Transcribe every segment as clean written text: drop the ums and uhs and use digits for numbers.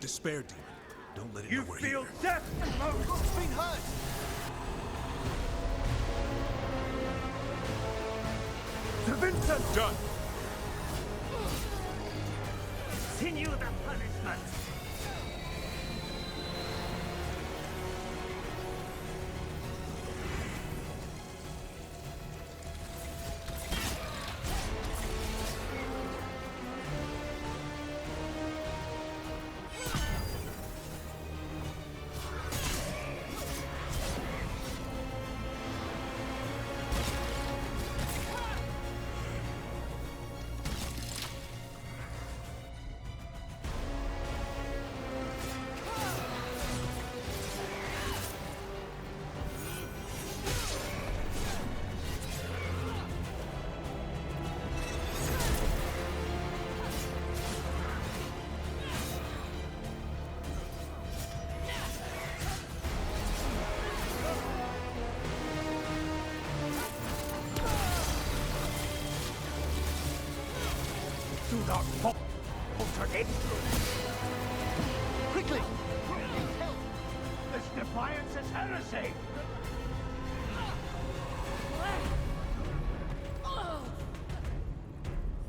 despair demon. Don't let it You know we're feel here. death the most! It's been hurt! To Vincent! Done. Continue the punishment! Do not falter it! Quickly! This defiance is heresy!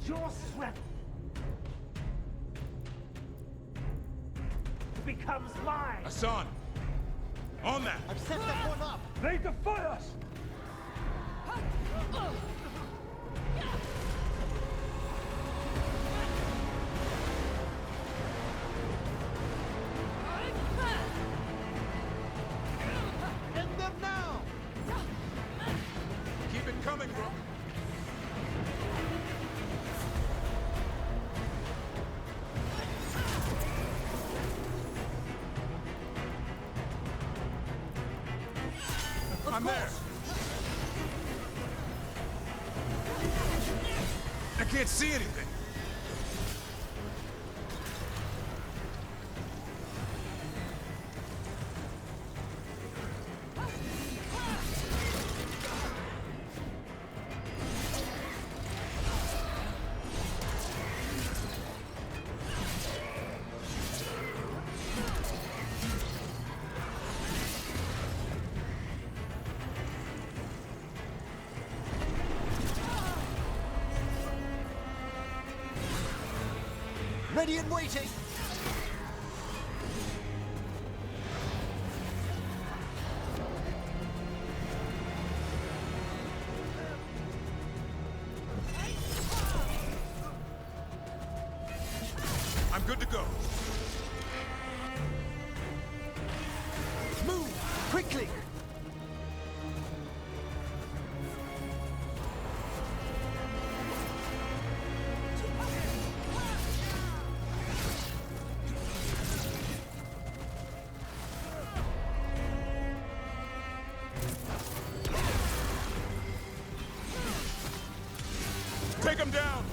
Your sweat becomes mine! Hassan! On that! I've set that one up! They defy us! End them now! Keep it coming, Rook! I'm there! I can't see anything! Ready and waiting! I'm good to go. Move! Quickly! Take him down!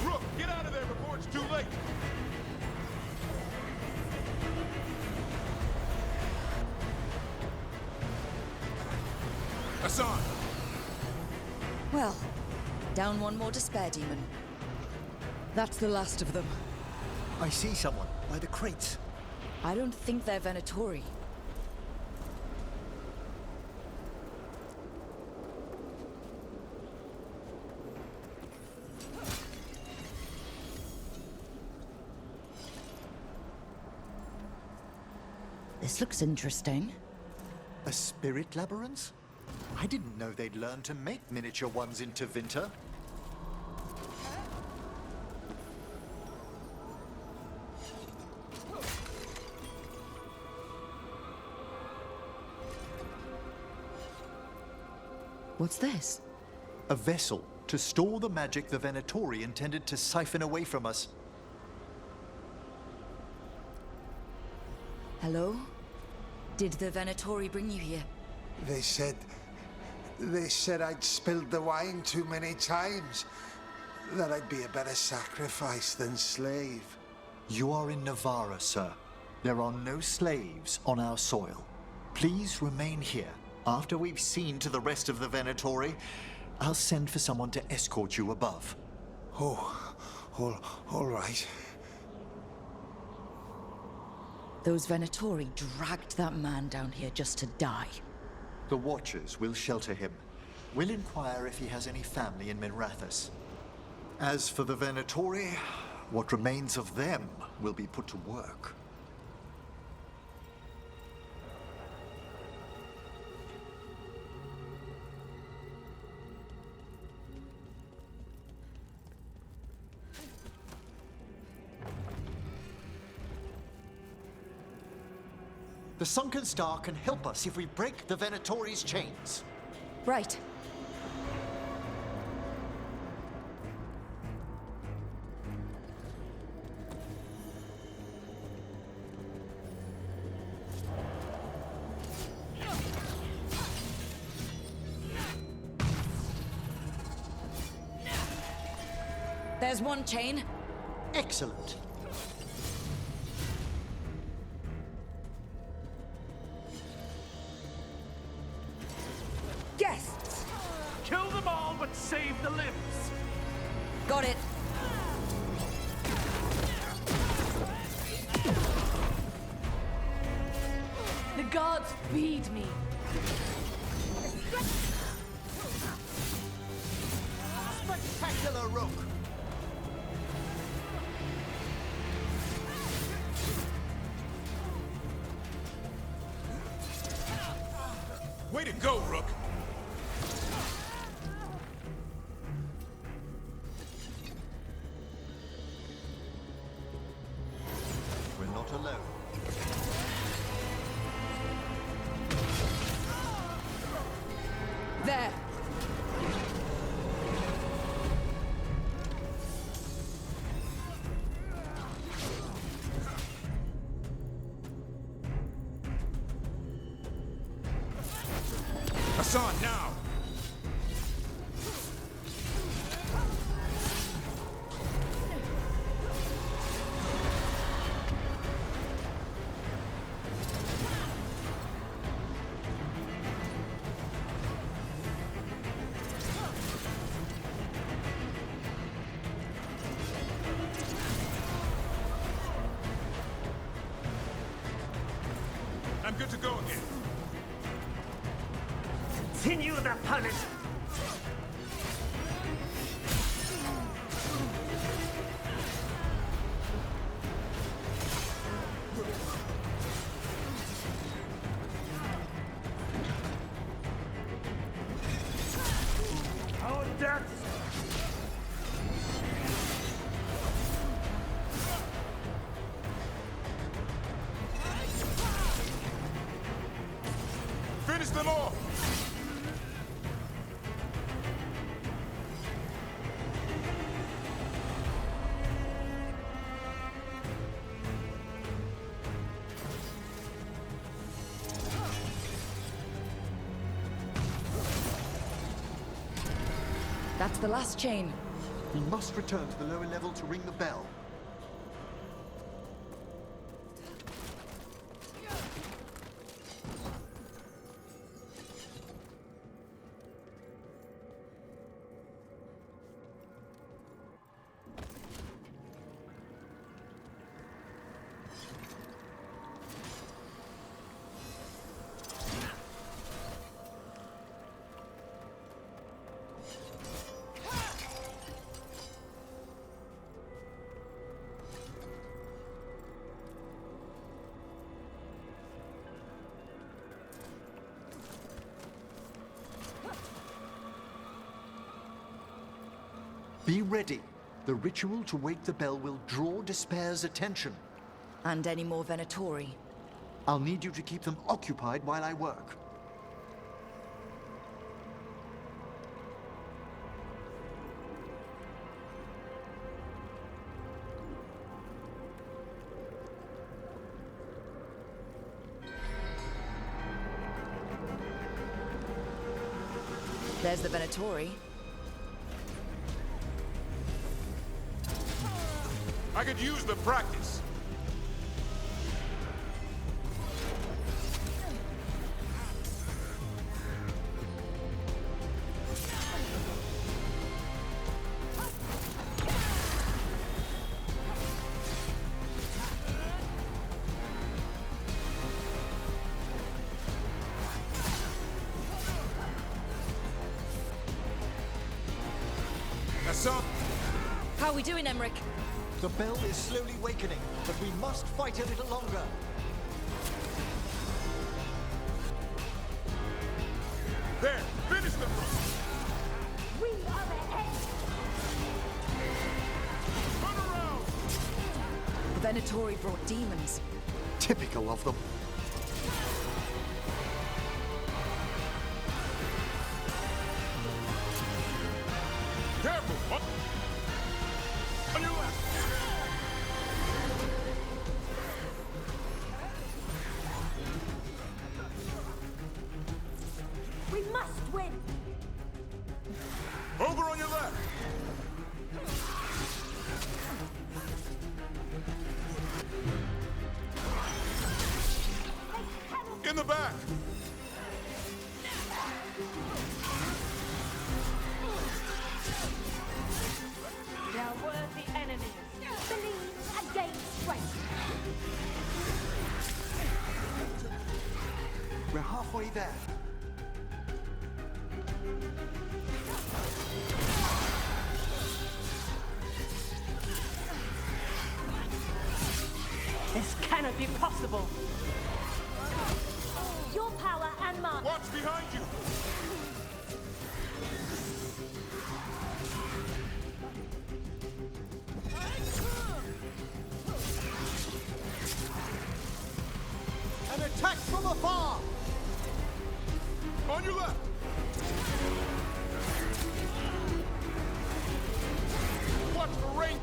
Rook, get out of there before it's too late! Hassan! Well, down one more despair demon. That's the last of them. I see someone by the crates. I don't think they're Venatori. The This looks interesting. A spirit labyrinth? I didn't know they'd learn to make miniature ones in Tevinter. What's this? A vessel to store the magic the Venatori intended to siphon away from us. Hello? Did the Venatori bring you here? They said I'd spilled the wine too many times. That I'd be a better sacrifice than slave. You are in Navarra, sir. There are no slaves on our soil. Please remain here. After we've seen to the rest of the Venatori, I'll send for someone to escort you above. Oh, all right. Those Venatori dragged that man down here just to die. The Watchers will shelter him. We'll inquire if he has any family in Minrathous. As for the Venatori, what remains of them will be put to work. The Sunken Star can help us if we break the Venatori's chains. Right. There's one chain. Excellent. Guests! Kill them all, but save the limbs. Got it. The gods feed me. Spectacular rook! Way to go, Rook! We're not alone. There. Hassan, now! I'm good to go again. Continue the punishment. Oh, death! Finish them all! That's the last chain. We must return to the lower level to ring the bell. Be ready. The ritual to wake the bell will draw Despair's attention. And any more Venatori? I'll need you to keep them occupied while I work. There's the Venatori. I could use the practice. That's up. How are we doing, Emmerich? The bell is slowly wakening, but we must fight a little longer. There, finish them. We are the end. Run around. The Venatori brought demons. Typical of them. Careful. Up. On your left. We must win. Over on your left. In the back. They are worthy enemies. Believe against strength. We're halfway there. This cannot be possible. Your power and mine. Watch behind you. An attack from afar! On your left. Watch for rain.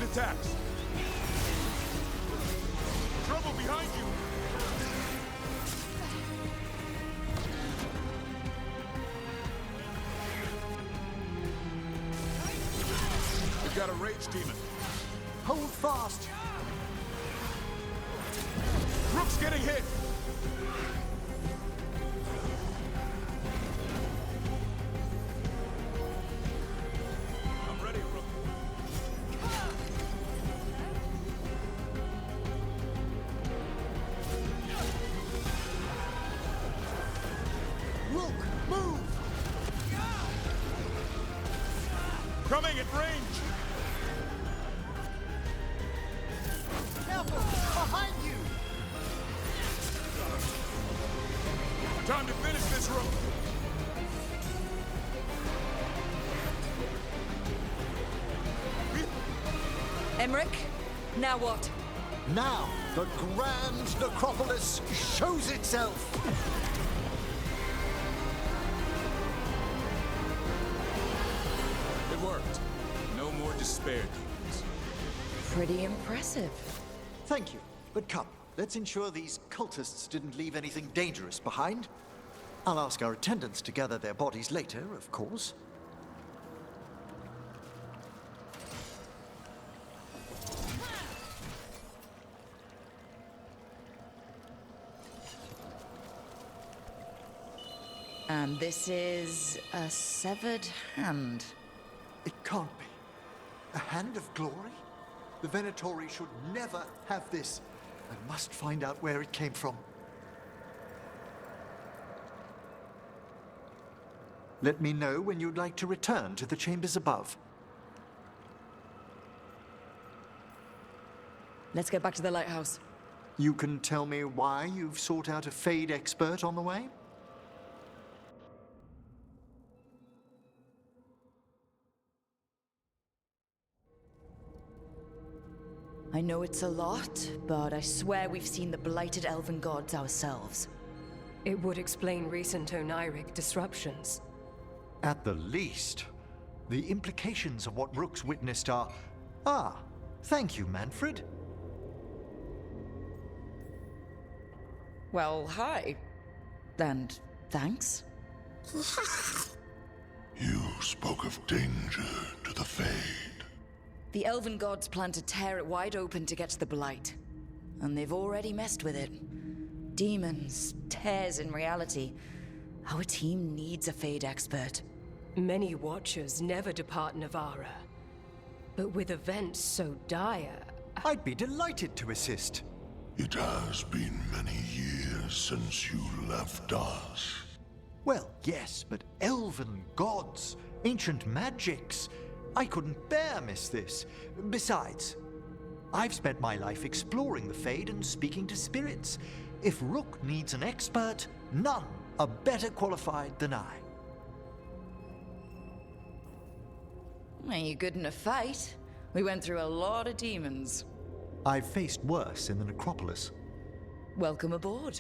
Attacks. Trouble behind you. We've got a rage demon. Hold fast! Rook's getting hit. I'm ready, Rook. Rook, move! Coming at range. Careful! Behind you! Time to finish this, Rook. Emmerich, now what? Now, the grand necropolis shows itself! It worked. No more despair demons. Pretty impressive. Thank you, but come, let's ensure these cultists didn't leave anything dangerous behind. I'll ask our attendants to gather their bodies later, of course. And this is a severed hand. It can't be. A hand of glory? The Venatori should never have this. I must find out where it came from. Let me know when you'd like to return to the chambers above. Let's get back to the lighthouse. You can tell me why you've sought out a Fade expert on the way? I know it's a lot, but I swear we've seen the blighted elven gods ourselves. It would explain recent Oniric disruptions. At the least, the implications of what Rook's witnessed are... Ah, thank you, Manfred. Well, hi. And thanks. You spoke of danger to the Fade. The elven gods plan to tear it wide open to get to the blight. And they've already messed with it. Demons, tears in reality. Our team needs a Fade expert. Many Watchers never depart Navara. But with events so dire... I'd be delighted to assist. It has been many years since you left us. Well, yes, but elven gods, ancient magics. I couldn't bear miss this. Besides, I've spent my life exploring the Fade and speaking to spirits. If Rook needs an expert, none are better qualified than I. Are you good in a fight? We went through a lot of demons. I've faced worse in the necropolis. Welcome aboard.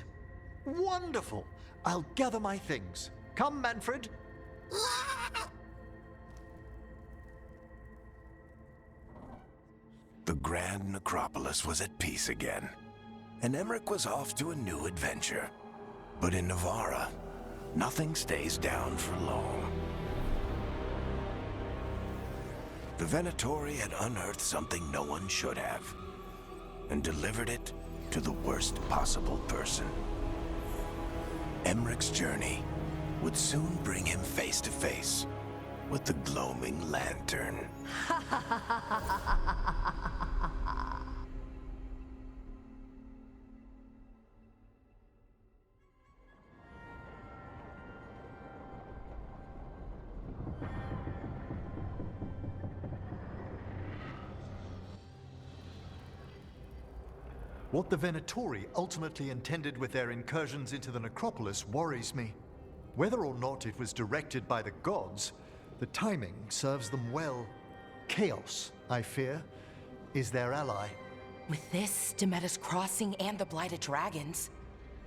Wonderful! I'll gather my things. Come, Manfred. The Grand Necropolis was at peace again, and Emmerich was off to a new adventure. But in Navara, nothing stays down for long. The Venatori had unearthed something no one should have, and delivered it to the worst possible person. Emmerich's journey would soon bring him face to face with the gloaming lantern. What the Venatori ultimately intended with their incursions into the necropolis worries me. Whether or not it was directed by the gods, the timing serves them well. Chaos, I fear, is their ally. With this, Demeter's Crossing and the Blighted Dragons,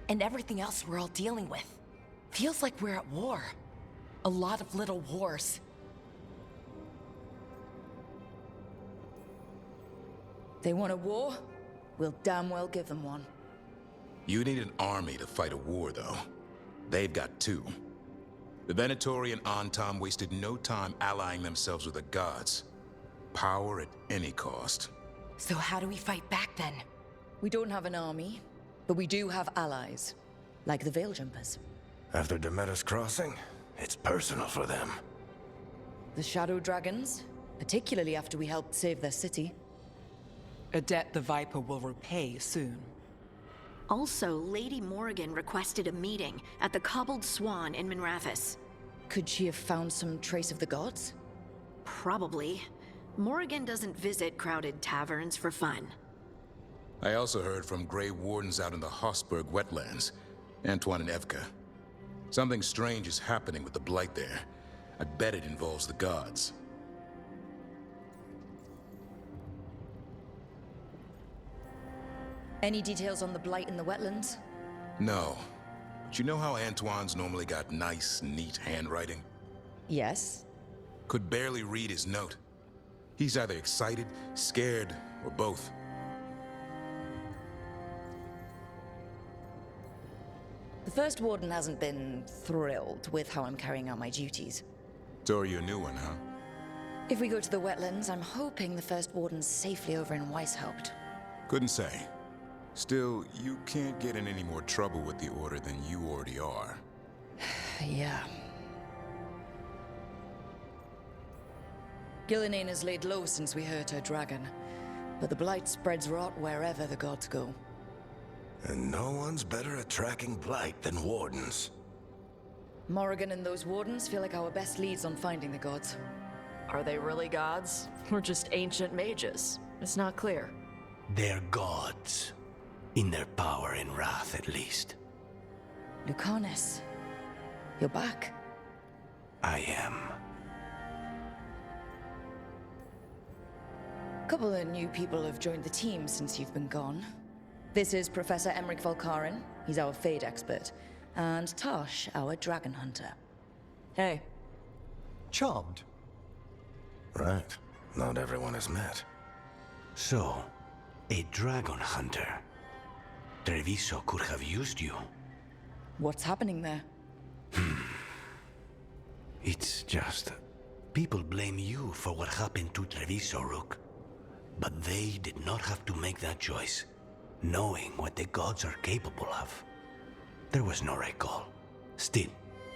and everything else we're all dealing with, feels like we're at war. A lot of little wars. They want a war? We'll damn well give them one. You need an army to fight a war, though. They've got two. The Venatori and Antam wasted no time allying themselves with the gods. Power at any cost. So how do we fight back then? We don't have an army, but we do have allies. Like the Veil Jumpers. After Demeter's Crossing, it's personal for them. The Shadow Dragons, particularly after we helped save their city. A debt the Viper will repay soon. Also, Lady Morrigan requested a meeting at the Cobbled Swan in Minrathous. Could she have found some trace of the gods? Probably. Morrigan doesn't visit crowded taverns for fun. I also heard from Grey Wardens out in the Hossberg wetlands, Antoine and Evka. Something strange is happening with the Blight there. I bet it involves the gods. Any details on the blight in the wetlands? No. But you know how Antoine's normally got nice, neat handwriting? Yes. Could barely read his note. He's either excited, scared, or both. The First Warden hasn't been thrilled with how I'm carrying out my duties. So you're a new one, huh? If we go to the wetlands, I'm hoping the First Warden's safely over in Weishaupt. Couldn't say. Still, you can't get in any more trouble with the Order than you already are. Yeah. Gillinane has laid low since we hurt her dragon, but the blight spreads rot wherever the gods go. And no one's better at tracking blight than wardens. Morrigan and those wardens feel like our best leads on finding the gods. Are they really gods? Or just ancient mages? It's not clear. They're gods. In their power and wrath, at least. Lucanus, you're back. I am. couple of new people have joined the team since you've been gone. This is Professor Emmerich Volkaren. He's our Fade expert. And Tosh, our Dragon Hunter. Hey. Charmed. Right. Not everyone has met. So, a dragon hunter. Treviso could have used you. What's happening there? It's just... people blame you for what happened to Treviso, Rook. But they did not have to make that choice, knowing what the gods are capable of. There was no recall. Still,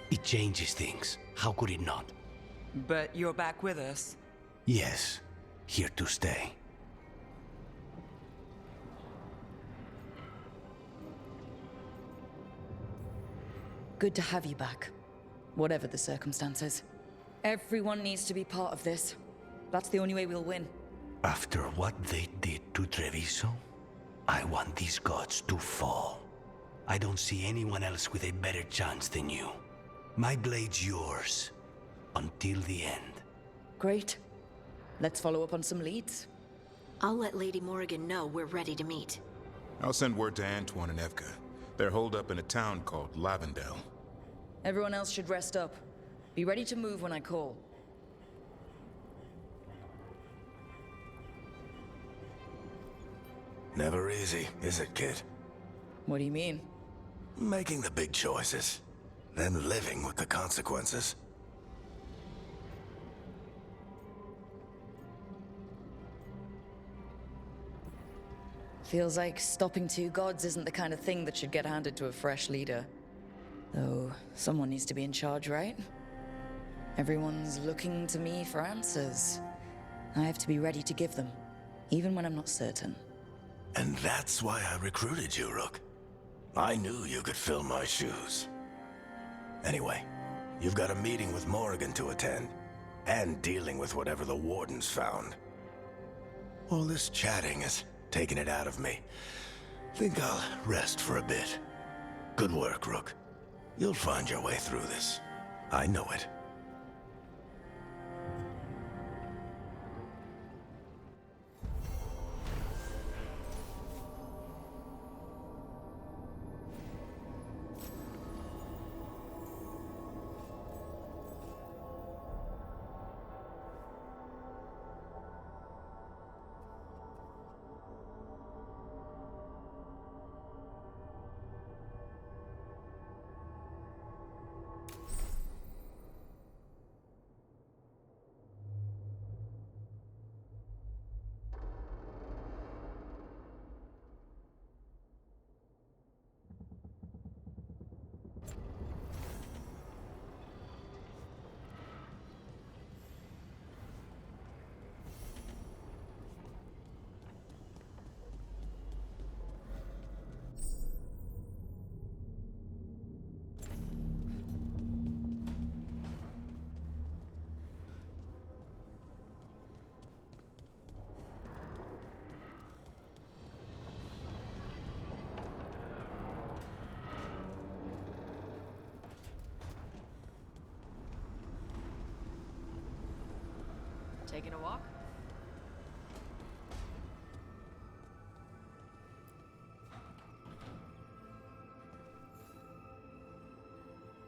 it changes things. How could it not? But you're back with us? Yes, here to stay. Good to have you back, whatever the circumstances. Everyone needs to be part of this. That's the only way we'll win. After what they did to Treviso, I want these gods to fall. I don't see anyone else with a better chance than you. My blade's yours, until the end. Great. Let's follow up on some leads. I'll let Lady Morrigan know we're ready to meet. I'll send word to Antoine and Evka. They're holed up in a town called Lavendel. Everyone else should rest up. Be ready to move when I call. Never easy, is it, kid? What do you mean? Making the big choices, then living with the consequences. Feels like stopping two gods isn't the kind of thing that should get handed to a fresh leader. Though, someone needs to be in charge, right? Everyone's looking to me for answers. I have to be ready to give them, even when I'm not certain. And that's why I recruited you, Rook. I knew you could fill my shoes. Anyway, you've got a meeting with Morrigan to attend, and dealing with whatever the Warden's found. All this chatting is taking it out of me. Think I'll rest for a bit. Good work, Rook. You'll find your way through this. I know it. Taking a walk?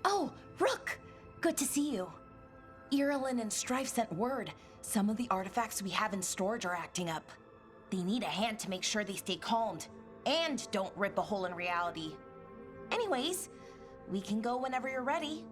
Oh, Rook! Good to see you. Irilyn and Strife sent word. Some of the artifacts we have in storage are acting up. They need a hand to make sure they stay calmed, and don't rip a hole in reality. Anyways, we can go whenever you're ready.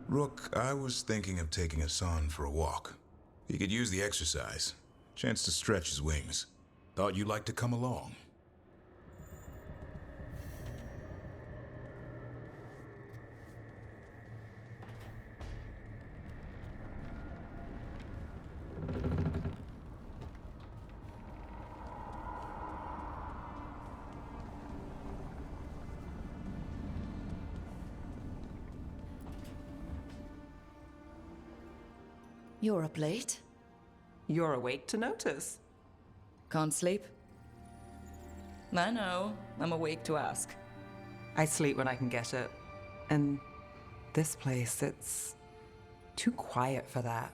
Rook, I was thinking of taking Hassan for a walk. He could use the exercise. Chance to stretch his wings. Thought you'd like to come along. You're up late. You're awake to notice. Can't sleep? I know. I'm awake to ask. I sleep when I can get it. And this place, it's too quiet for that.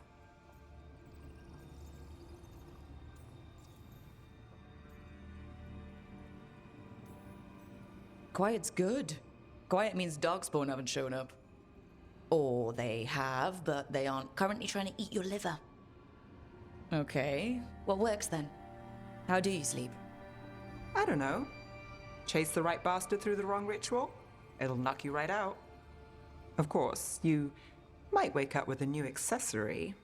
Quiet's good. Quiet means Darkspawn haven't shown up. Or they have, but they aren't currently trying to eat your liver. Okay. What works then? How do you sleep? I don't know. Chase the right bastard through the wrong ritual? It'll knock you right out. Of course, you might wake up with a new accessory.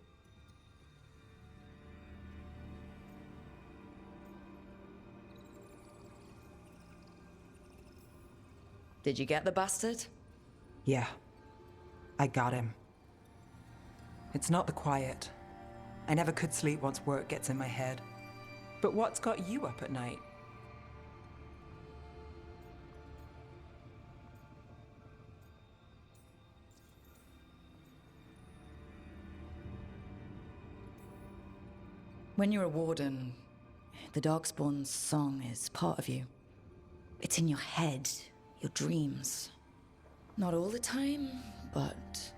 Did you get the bastard? Yeah. I got him. It's not the quiet. I never could sleep once work gets in my head. But what's got you up at night? When you're a warden, the Darkspawn's song is part of you. It's in your head, your dreams. Not all the time, but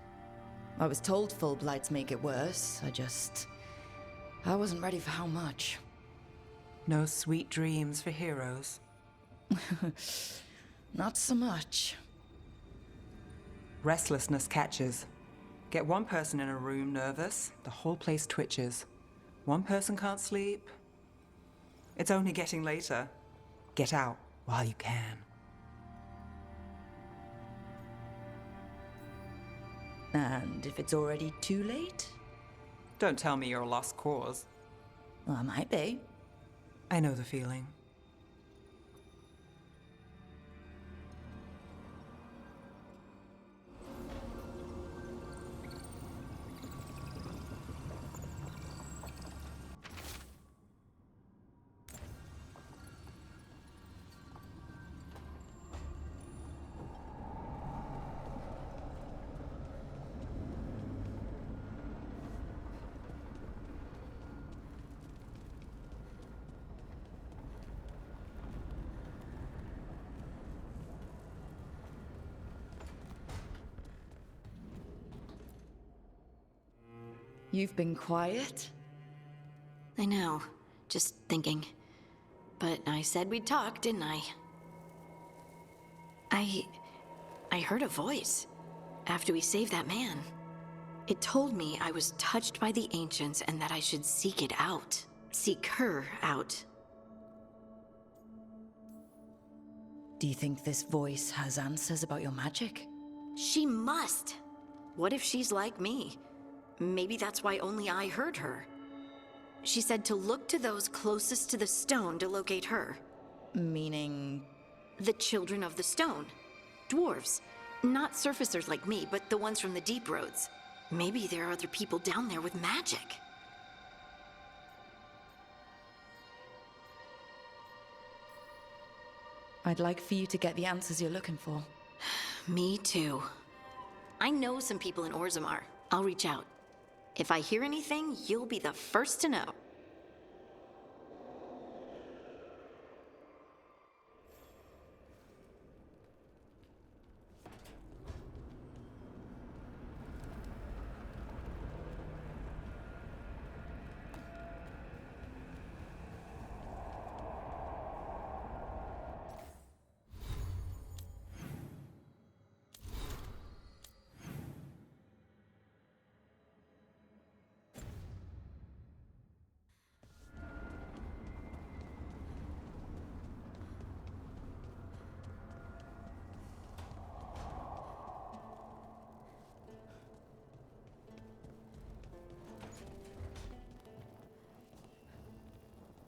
I was told full blights make it worse. I wasn't ready for how much. No sweet dreams for heroes. Not so much. Restlessness catches. Get one person in a room nervous, the whole place twitches. One person can't sleep. It's only getting later. Get out while you can. And if it's already too late? Don't tell me you're a lost cause. Well, I might be. I know the feeling. You've been quiet? I know. Just thinking. But I said we'd talk, didn't I? I heard a voice after we saved that man. It told me I was touched by the Ancients and that I should seek it out. Seek her out. Do you think this voice has answers about your magic? She must! What if she's like me? Maybe that's why only I heard her. She said to look to those closest to the stone to locate her. Meaning? The children of the stone. Dwarves. Not surfacers like me, but the ones from the deep roads. Maybe there are other people down there with magic. I'd like for you to get the answers you're looking for. Me too. I know some people in Orzammar. I'll reach out. If I hear anything, you'll be the first to know.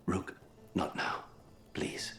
Rook, not now. Please.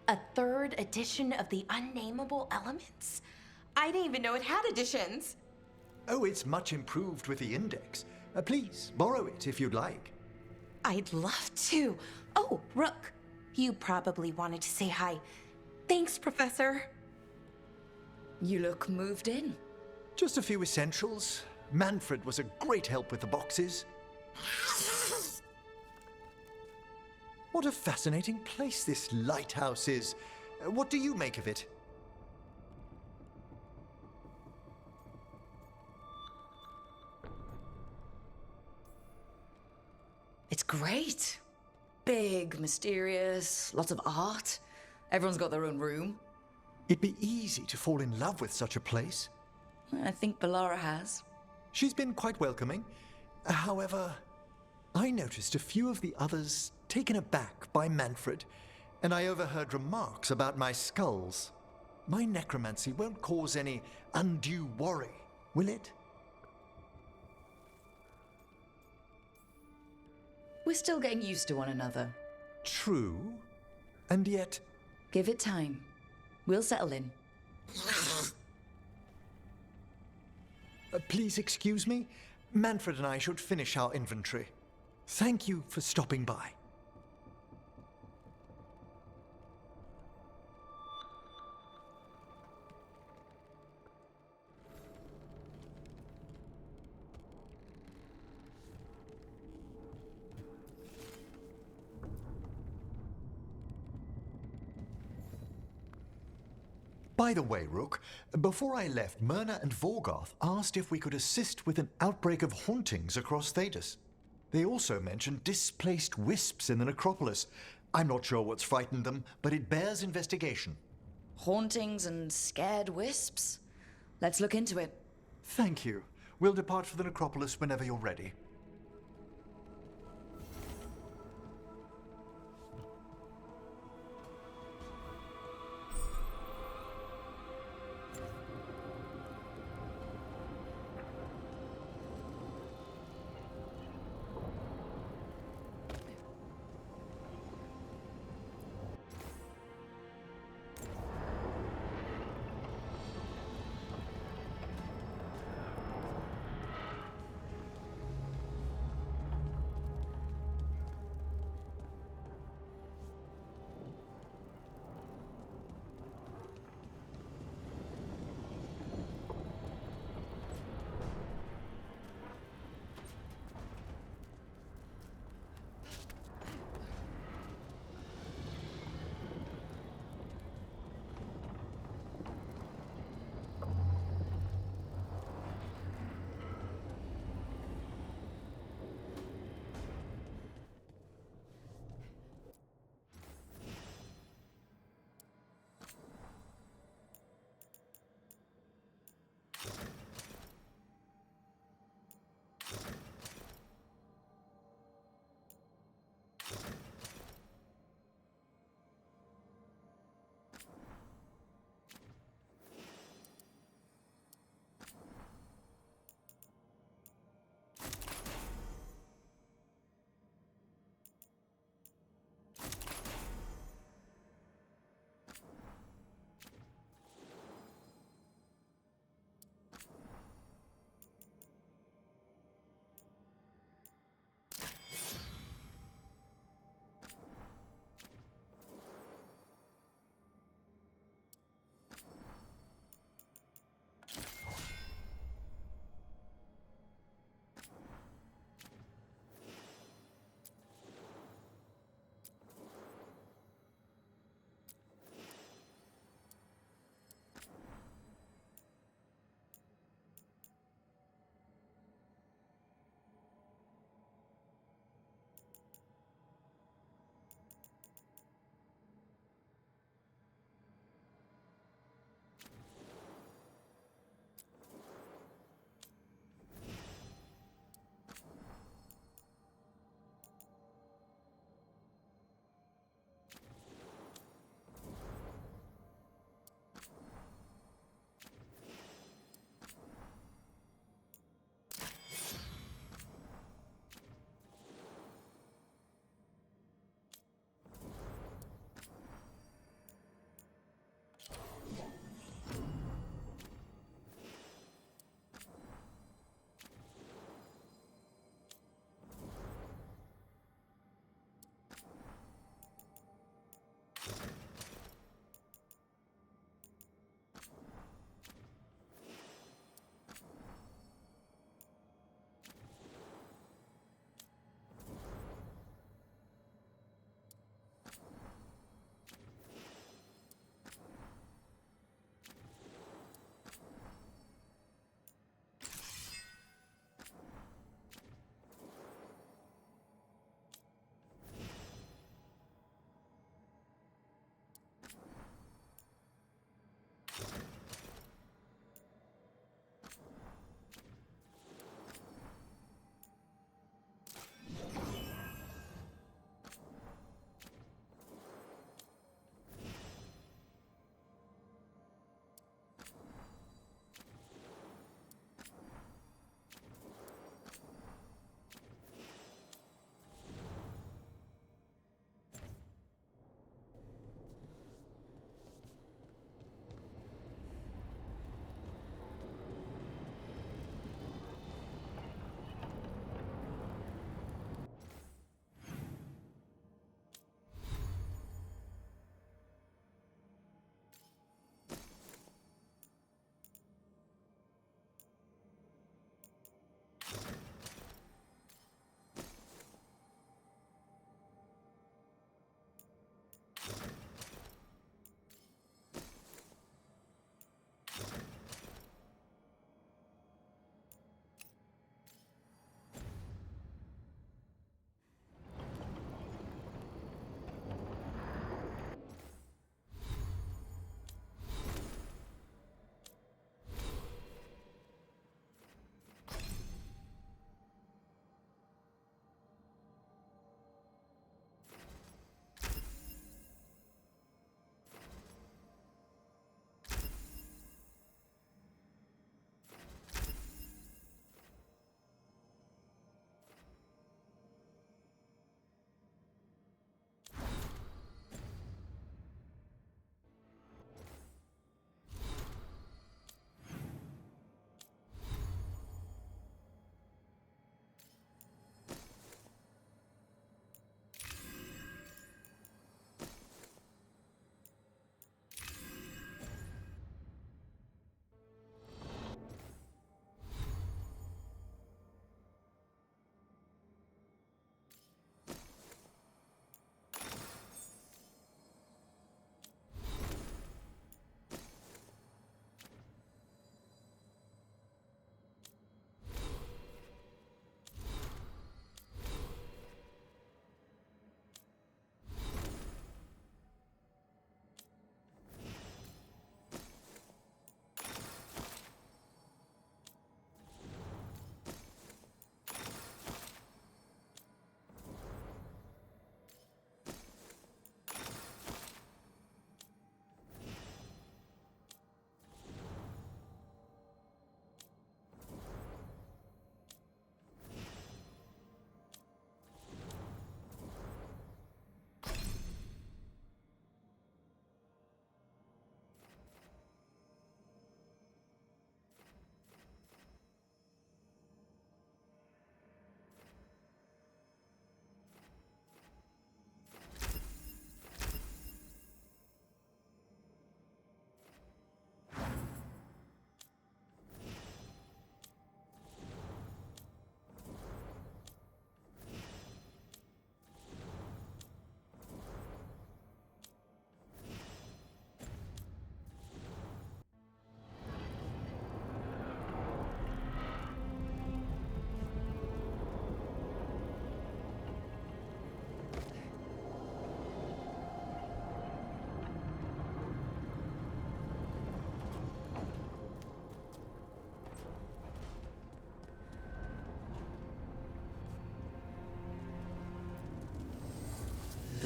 A third edition of the Unnameable Elements? I didn't even know it had editions. Oh, it's much improved with the index. Please, borrow it if you'd like. I'd love to. Oh, Rook, you probably wanted to say hi. Thanks, Professor. You look moved in. Just a few essentials. Manfred was a great help with the boxes. What a fascinating place this lighthouse is. What do you make of it? It's great. Big, mysterious, lots of art. Everyone's got their own room. It'd be easy to fall in love with such a place. I think Bellara has. She's been quite welcoming. However, I noticed a few of the others taken aback by Manfred, and I overheard remarks about my skulls. My necromancy won't cause any undue worry, will it? We're still getting used to one another. True. And yet... Give it time. We'll settle in. Please excuse me. Manfred and I should finish our inventory. Thank you for stopping by. By the way, Rook, before I left, Myrna and Veilguard asked if we could assist with an outbreak of hauntings across Thedas. They also mentioned displaced wisps in the necropolis. I'm not sure what's frightened them, but it bears investigation. Hauntings and scared wisps? Let's look into it. Thank you. We'll depart for the necropolis whenever you're ready.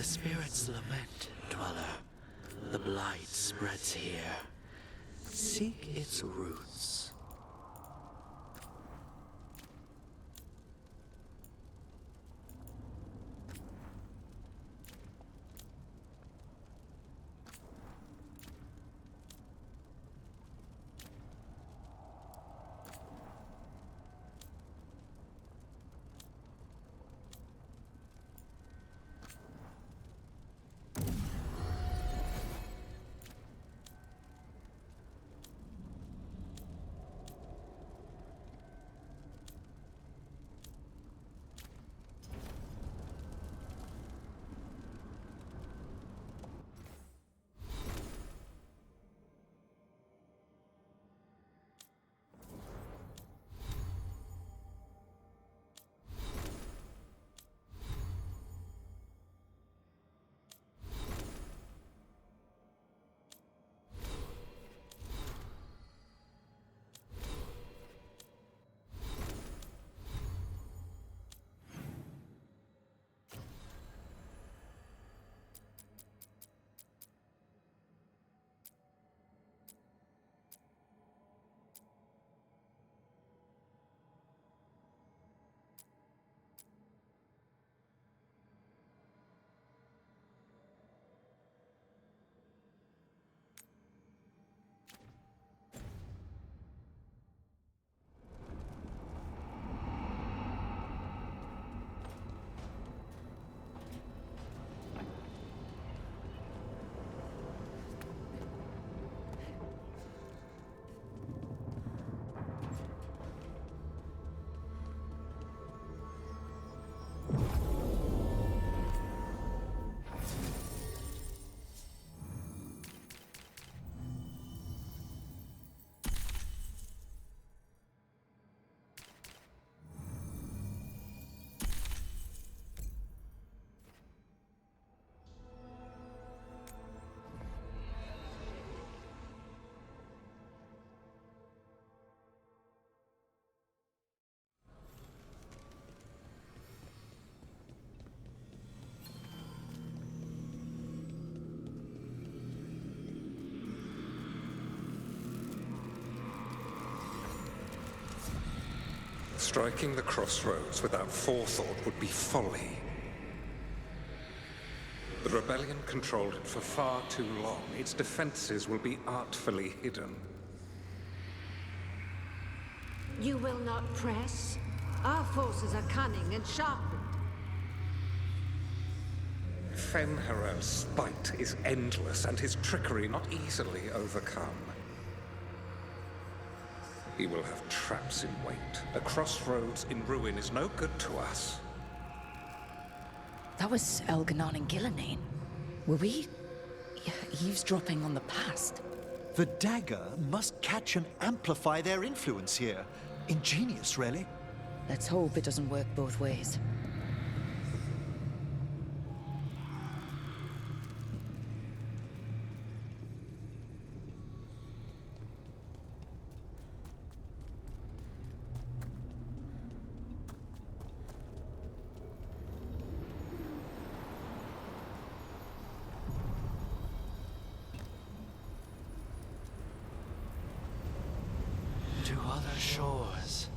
The spirits lament, Dweller. The blight spreads here. Seek its roots. Striking the crossroads without forethought would be folly. The rebellion controlled it for far too long. Its defenses will be artfully hidden. You will not press? Our forces are cunning and sharpened. Fen'Harel's spite is endless and his trickery not easily overcome. He will have traps in wait. A crossroads in ruin is no good to us. That was Elganon and Gillenane. Were we eavesdropping on the past? The dagger must catch and amplify their influence here. Ingenious, really. Let's hope it doesn't work both ways. To other shores.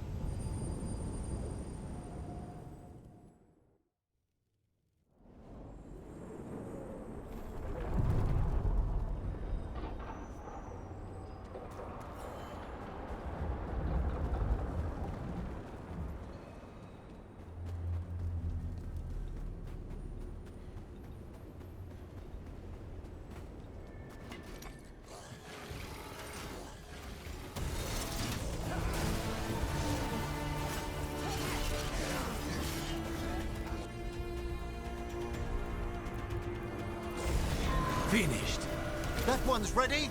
Finished. That one's ready.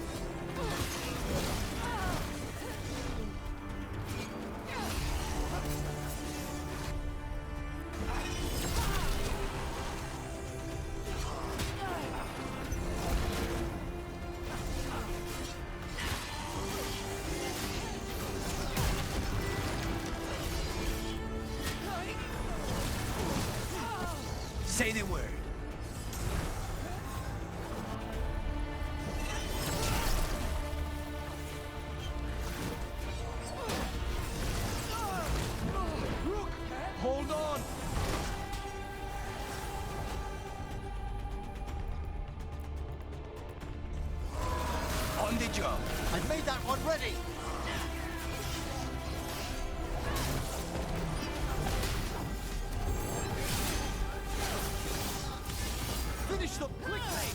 Say the word. job. I've made that one ready. Finish them quickly.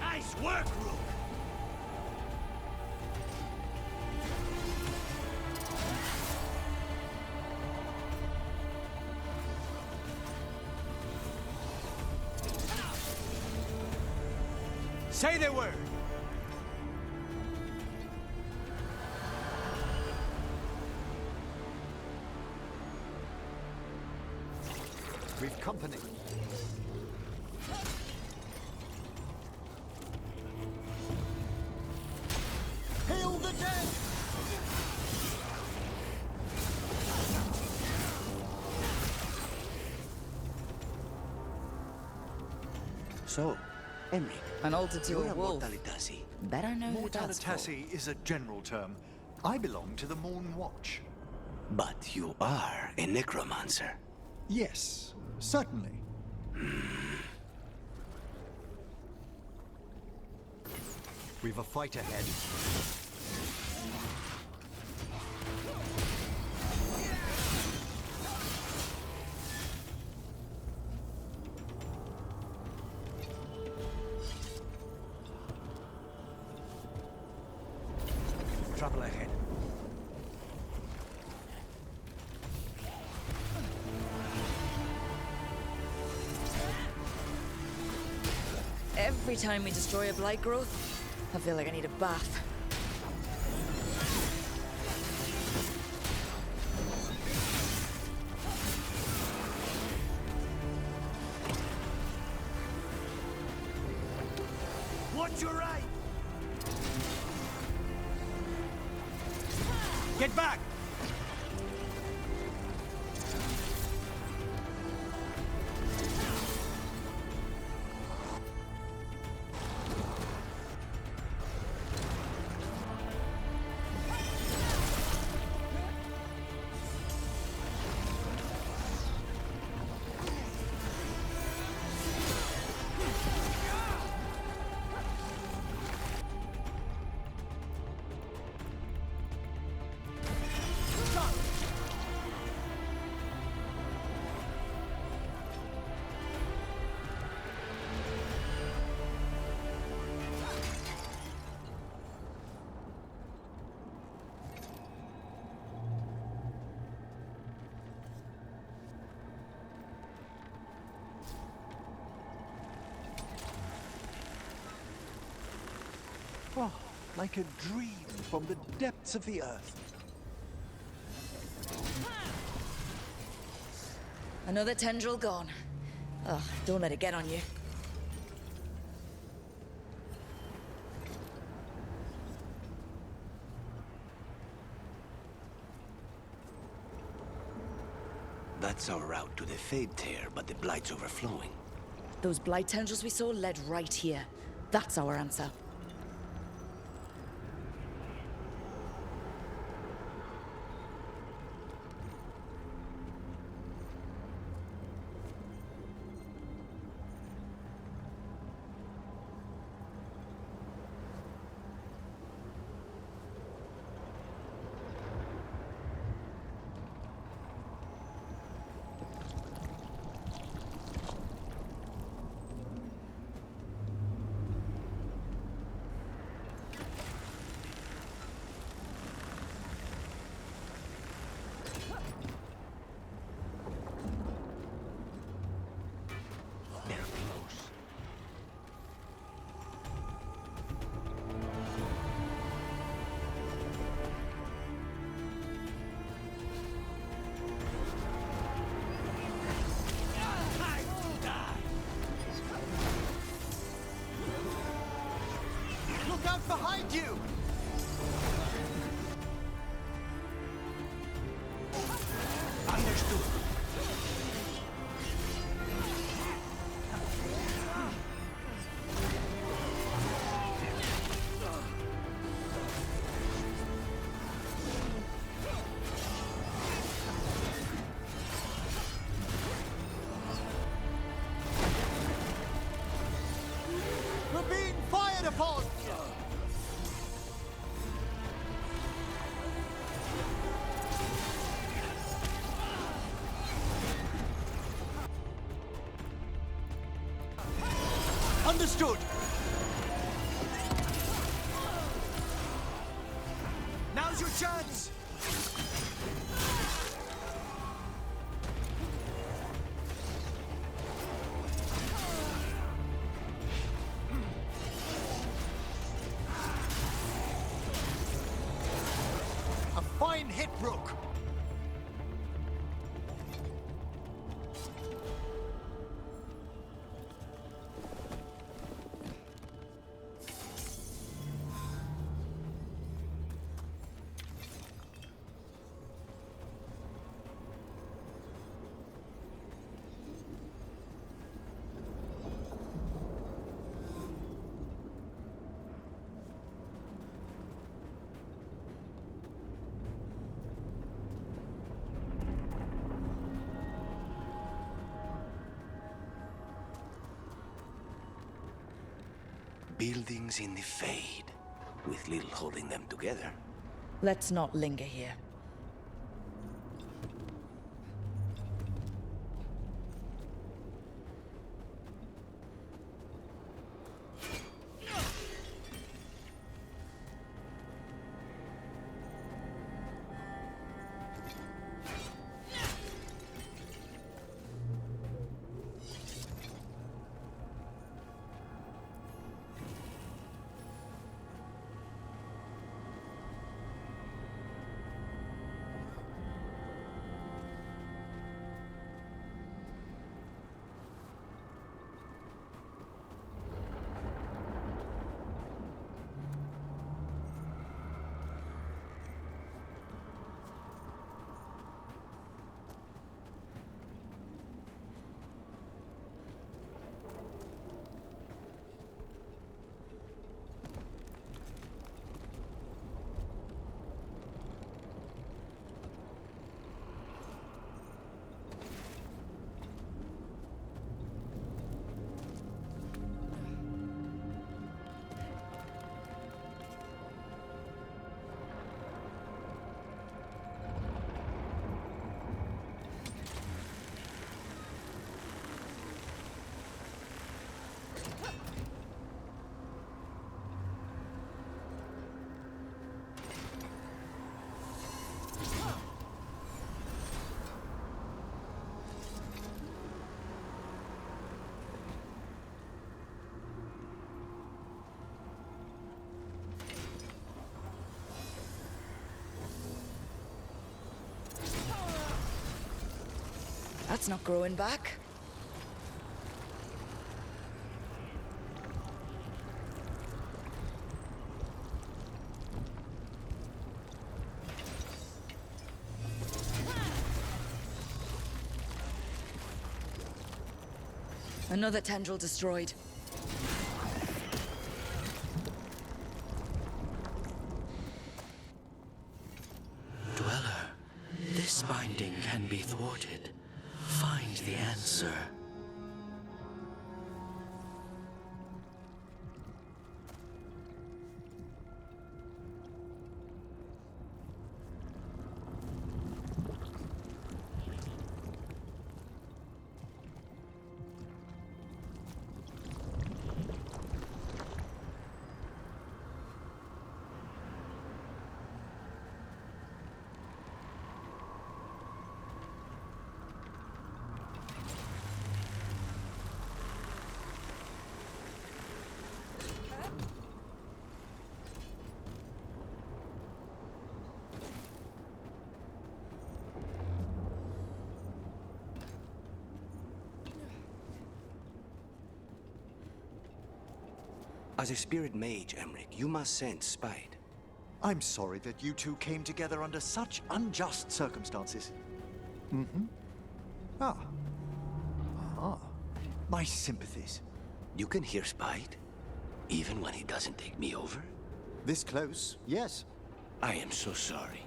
Nice work, Rook. Say the word! We've company. Hail the dead! So, Emric, An altar to a wolf. Mortalitasi. Better know who that's for. Mortalitasi is a general term. I belong to the Moon Watch. But you are a necromancer. Yes, certainly. We've a fight ahead. Trouble ahead. Every time we destroy a blight growth, I feel like I need a bath. Watch your right! Get back! Oh, like a dream from the depths of the earth. Another tendril gone. Oh, don't let it get on you. That's our route to the Fade Tear, but the Blight's overflowing. Those blight tendrils we saw led right here. That's our answer. Look out behind you! Understood. We're being Understood! Now's your chance! A fine hit, Rook! Buildings in the Fade, with little holding them together. Let's not linger here. That's not growing back. Another tendril destroyed. Dweller, this binding can be thwarted. Find the answer. As a spirit mage, Emmerich, you must sense spite. I'm sorry that you two came together under such unjust circumstances. Mm-hmm. Ah. Ah. My sympathies. You can hear spite, even when he doesn't take me over? This close, yes. I am so sorry.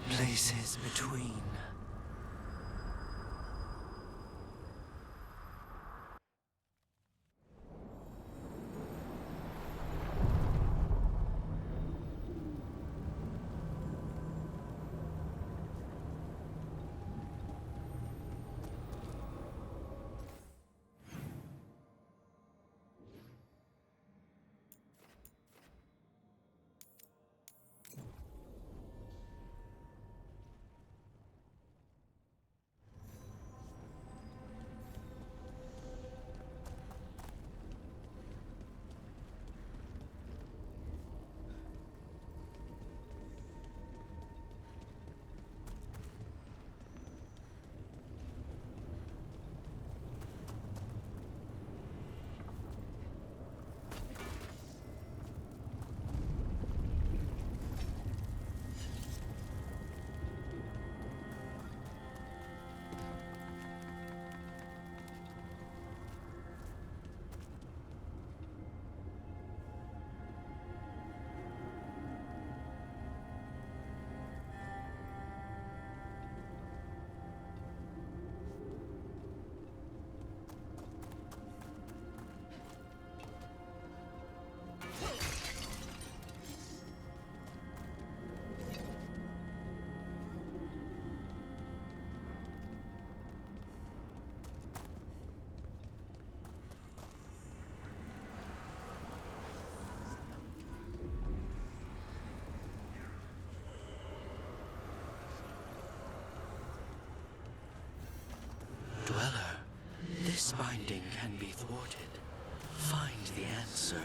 Places between. binding can be thwarted. Find the answer